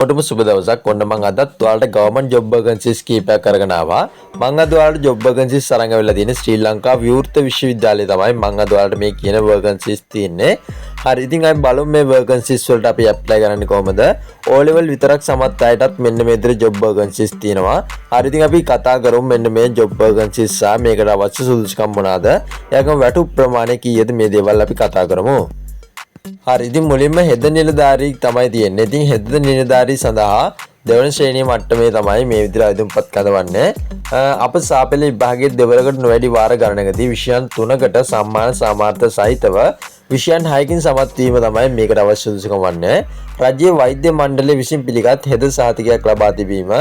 ඔටම සුබ දවසක්. ඔන්න මම අදත් ඔයාලට ගවර්න්මන්ට් ජොබ් වැකන්සිස් කීපයක් අරගෙන ආවා. මම අද ඔයාලට ජොබ් වැකන්සිස් අරන් ආවිලා තියෙන්නේ ශ්‍රී ලංකා විවෘත විශ්වවිද්‍යාලයේ තමයි. මම අද ඔයාලට මේ කියන වැකන්සිස් තියෙන්නේ. හරි, ඉතින් අපි බලමු මේ වැකන්සිස් වලට අපි ඇප්ලයි කරන්නේ කොහොමද. O level විතරක් සමත් අයටත් මෙන්න මේ විදිහට ජොබ් වැකන්සිස් තියෙනවා. හරි, ඉතින් අපි කතා කරමු මෙන්න මේ ජොබ් වැකන්සිස් සහ මේකට අවශ්‍ය සුදුසුකම් මොනවාද? එයාගම වැටුප් ප්‍රමාණය කීයද මේ දේවල් අපි කතා කරමු. හරි, ඉතින් මුලින්ම හෙද නිලධාරී තමයි තියෙන්නේ. ඉතින් හෙද නිලධාරී සඳහා දෙවන ශ්‍රේණිය මට්ටමේ තමයි මේ විදිහට අයදුම්පත් කරවන්නේ. අප සාපේල විභාගයේ දෙවරකට නොවැඩි වාර ගණනකදී විෂයන් 3කට සම්මාන සාමාර්ථ සහිතව විෂයන් 6කින් සමත් වීම තමයි මේකට අවශ්‍ය සුදුසුකම් වන්නේ. රාජ්‍ය වෛද්‍ය මණ්ඩලය විසින් පිළිගත් හෙද සහතිකයක් ලබා තිබීම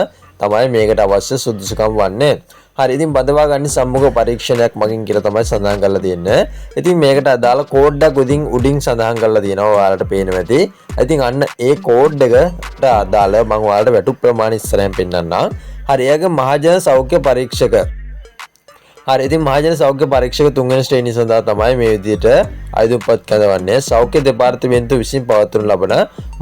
තමයි මේකට අවශ්‍ය සුදුසුකම් වන්නේ. හරි, ඉතින් බඳවා ගන්න සම්මුඛ පරීක්ෂණයක් මගින් කියලා තමයි සඳහන් කරලා තියෙන්නේ. ඉතින් මේකට අදාළ කෝඩ් එක උඩින් සඳහන් කරලා තියෙනවා, ඔයාලට පේනවා ඇති. ඉතින් අන්න ඒ කෝඩ් එකට අදාළ මම ඔයාලට වැටුප් ප්‍රමාණය ඉස්සරහින් පෙන්නන්නම්. හරි, ඒක මහජන සෞඛ්‍ය පරීක්ෂක. හරි, ඉතින් මහජන සෞඛ්‍ය පරීක්ෂක තුන්වෙනි ශ්‍රේණිය සඳහා තමයි මේ විදිහට අයදුම්පත් කරවන්නේ. සෞඛ්‍ය දෙපාර්තමේන්තුව විසින් පවත්වනු ලබන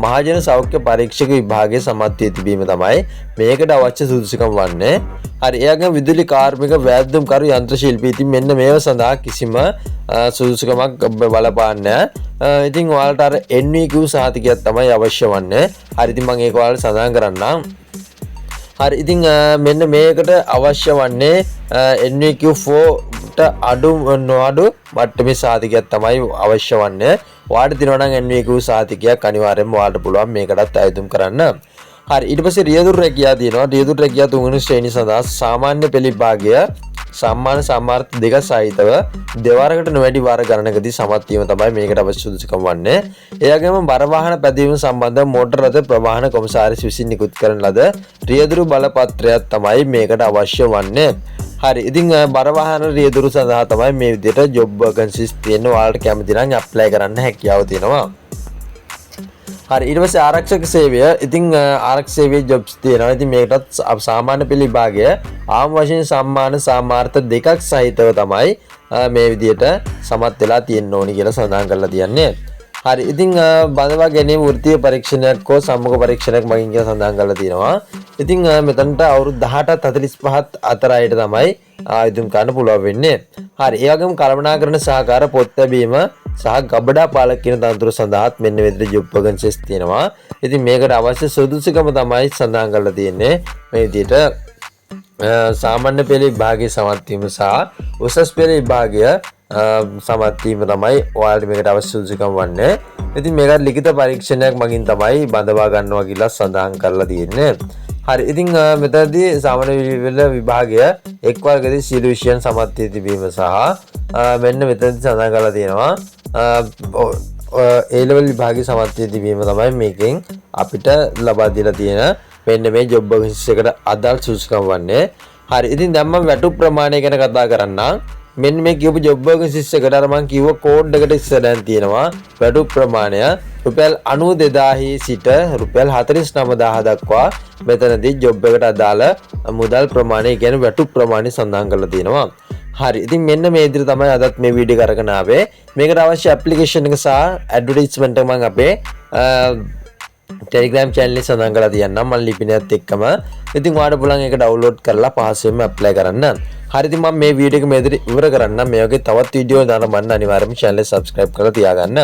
මහජන සෞඛ්‍ය පරීක්ෂක විභාගයේ සමත් වී තිබීම තමයි මේකට අවශ්‍ය සුදුසුකම් වන්නේ. හරි, එයාගේ විදුලි කාර්මික වෑද්දුම්කරු යන්ත්‍ර ශිල්පී. ඉතින් මෙන්න මේව සඳහා කිසිම සුදුසුකමක් බලපාන්නේ නැහැ. ඉතින් ඔයාලට අර NVQ සහතිකයක් තමයි අවශ්‍ය වන්නේ. හරි, ඉතින් මම ඒක ඔයාලට සඳහන් කරන්නම්. හරි, ඉතින් මෙන්න මේකට අවශ්‍ය වන්නේ NVQ4ට අඩු නොඅඩු මට්ටමේ සහතිකයක් තමයි අවශ්‍ය වන්නේ. ඔයාලට දිනනවා නම් NVQ සහතිකයක් අනිවාර්යයෙන්ම ඔයාලට පුළුවන් මේකටත් අයදුම් කරන්න. හරි, ඊට පස්සේ රියදුරු රැකියාව තියෙනවා. රියදුරු රැකියාව තුන්වෙනි ශ්‍රේණිය සඳහා සාමාන්‍ය පෙළ විභාගය සම්මාන සාමාර්ථ දෙක සහිතව දෙවරකට නොවැඩි වාර ගණනකදී සමත් වීම තමයි මේකට අවශ්‍ය සුදුසුකම් වන්නේ. එයාගේම බර වාහන පැදවීම සම්බන්ධ මෝටර රථ ප්‍රවාහන කොමසාරිස් විසින් නිකුත් කරන ලද රියදුරු බලපත්‍රයක් තමයි මේකට අවශ්‍ය වන්නේ. හරි, ඉතින් බර වාහන රියදුරු සඳහා තමයි මේ විදිහට ජොබ් වැකන්සිස් තියෙනවා. ඔයාලට කැමති නම් ඇප්ලයි කරන්න හැකියාව තියෙනවා. හරි, ඊට පස්සේ ආරක්ෂක සේවය. ඉතින් ආරක්ෂක සේවයේ ජොබ්ස් තියෙනවා. ඉතින් මේකටත් සාමාන්‍ය පෙළ විභාගය ආම් වශයෙන් සම්මාන සාමාර්ථ දෙකක් සහිතව තමයි මේ විදිහට සමත් වෙලා තියෙන්න ඕනි කියලා සඳහන් කරලා තියන්නේ. හරි, ඉතින් බඳවා ගැනීම වෘත්තීය පරීක්ෂණයක් හෝ සම්මුඛ පරීක්ෂණයක් මගින් කියලා සඳහන් කරලා තියෙනවා. ඉතින් මෙතනට අවුරුදු 18ත් 45ත් අතර අයට තමයි ආයුධම් ගන්න පුළුවන් වෙන්නේ. හරි, ඒ වගේම කළමනාකරණ සහකාර පොත් ලැබීම සහ ගබඩා පාලක කියන තනතුරු සඳහාත් මෙන්න විදිහට ජොබ් වැකන්සිස් තියෙනවා. ඉතින් මේකට අවශ්‍ය සුදුසුකම තමයි සඳහන් කරලා තියෙන්නේ. මේ විදිහට සාමාන්‍ය පෙළ විභාගයේ සමත් වීම සහ උසස් පෙළ විභාගය සමත් වීම තමයි ඔයාලට මේකට අවශ්‍ය සුදුසුකම් වන්නේ. ඉතින් මේකට ලිඛිත පරීක්ෂණයක් මගින් තමයි බඳවා ගන්නවා කියලා සඳහන් කරලා තියෙන්නේ. හරි, ඉතින් මෙතනදී සාමාන්‍ය පෙළ විභාගය එක් වර්ගයේදී සියලු විෂයන් සමත් වී තිබීම සහ මෙන්න මෙතනදී සඳහන් කරලා තියෙනවා A level විභාගයේ සමත් වී තිබීම තමයි මේකෙන් අපිට ලබා දීලා තියෙන මෙන්න මේ ජොබ් වැකන්සිස් එකට අදාළ සුදුසුකම් වන්නේ. හරි, ඉතින් දැන් මම වැටුප් ප්‍රමාණය ගැන කතා කරන්නම්. මෙන්න මේ කියපු ජොබ් වැකන්සිස් එකට අර මම කිව්ව කෝඩ් එකට ඉස්සරහින් තියෙනවා වැටුප් ප්‍රමාණය රුපියල් 92000 සිට රුපියල් 49000 දක්වා මෙතනදී ජොබ් එකට අදාළ මුදල් ප්‍රමාණය කියන්නේ වැටුප් ප්‍රමාණය සඳහන් කරලා තියෙනවා. හරි, ඉතින් මෙන්න මේ විදිහට තමයි අදත් මේ වීඩියෝ එක අරගෙන ආවේ. මේකට අවශ්‍ය ඇප්ලිකේෂන් එක සහ ඇඩ්වර්ටයිස්මන්ට් එක මම අපේ ටෙලිග්‍රෑම් channel එකේ සඳහන් කරලා තියන්නම් මම ලිපිනයත් එක්කම. ඉතින් ඔයාලට පුළුවන් ඒක ඩවුන්ලෝඩ් කරලා පහසුවෙන්ම ඇප්ලයි කරන්න. හරි, ඉතින් මම මේ වීඩියෝ එක මේ විදිහට ඉවර කරන්නම්. මේ වගේ තවත් වීඩියෝ දාන්න මන්න අනිවාර්යයෙන්ම channel එක subscribe කරලා තියාගන්න.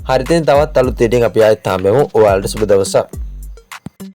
හරි, ඉතින් තවත් අලුත් වීඩියෝ එකකින් අපි ආයෙත් හම්බෙමු. ඔයාලට සුබ දවසක්.